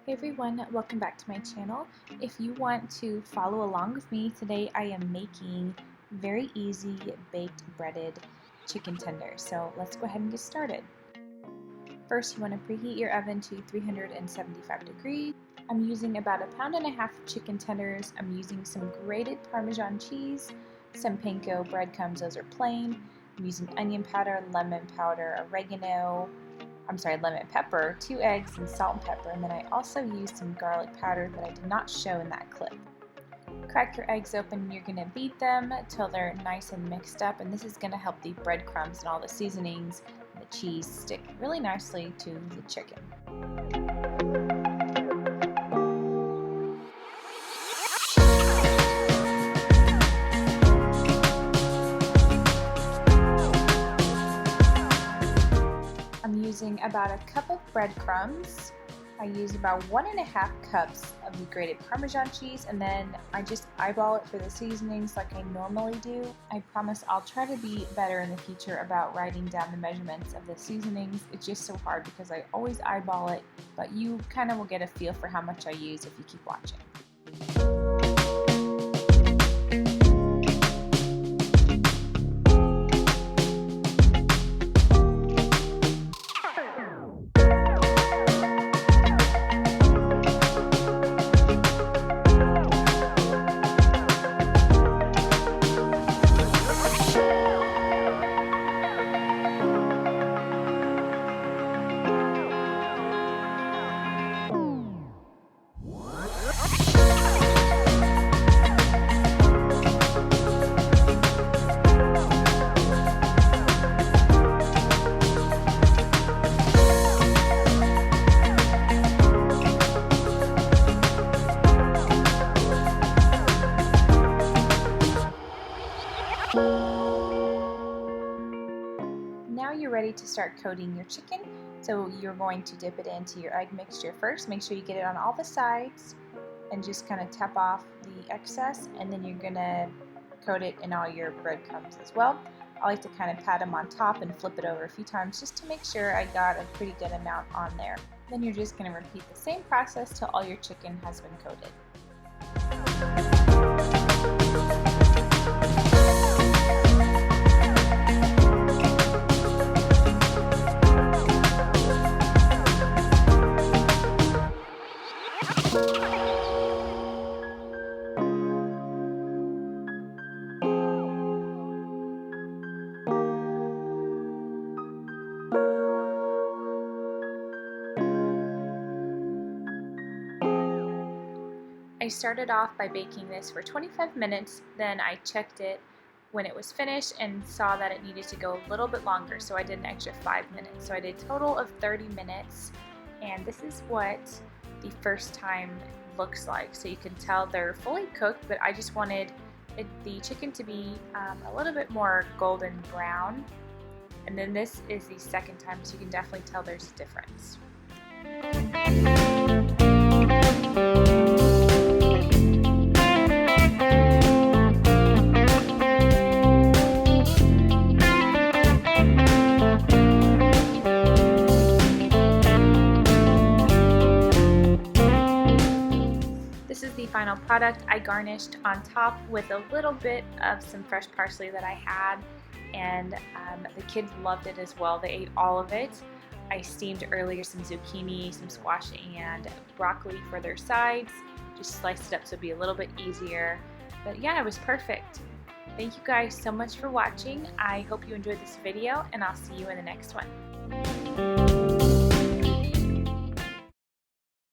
Hey everyone, welcome back to my channel. If you want to follow along with me, today I am making very easy baked breaded chicken tenders. So let's go ahead and get started. First, you want to preheat your oven to 375 degrees. I'm using about 1.5 pounds of chicken tenders. I'm using some grated Parmesan cheese, some panko breadcrumbs, those are plain. I'm using onion powder, lemon pepper, 2 eggs, and salt and pepper, and then I also used some garlic powder that I did not show in that clip. Crack your eggs open and you're going to beat them until they're nice and mixed up, and this is going to help the breadcrumbs and all the seasonings and the cheese stick really nicely to the chicken. Using about a cup of breadcrumbs. I use about 1.5 cups of the grated Parmesan cheese, and then I just eyeball it for the seasonings like I normally do. I promise I'll try to be better in the future about writing down the measurements of the seasonings. It's just so hard because I always eyeball it, but you kind of will get a feel for how much I use if you keep watching. Now you're ready to start coating your chicken. So you're going to dip it into your egg mixture first. Make sure you get it on all the sides and just kind of tap off the excess, and then you're going to coat it in all your breadcrumbs as well. I like to kind of pat them on top and flip it over a few times just to make sure I got a pretty good amount on there. Then you're just going to repeat the same process till all your chicken has been coated. I started off by baking this for 25 minutes, then I checked it when it was finished and saw that it needed to go a little bit longer, so I did an extra 5 minutes. So I did a total of 30 minutes, and this is what the first time looks like. So you can tell they're fully cooked, but I just wanted the chicken to be a little bit more golden brown. And then this is the second time, so you can definitely tell there's a difference. Final product. I garnished on top with a little bit of some fresh parsley that I had, and the kids loved it as well. They ate all of it. I steamed earlier some zucchini, some squash, and broccoli for their sides. Just sliced it up so it'd be a little bit easier. But yeah, it was perfect. Thank you guys so much for watching. I hope you enjoyed this video, and I'll see you in the next one.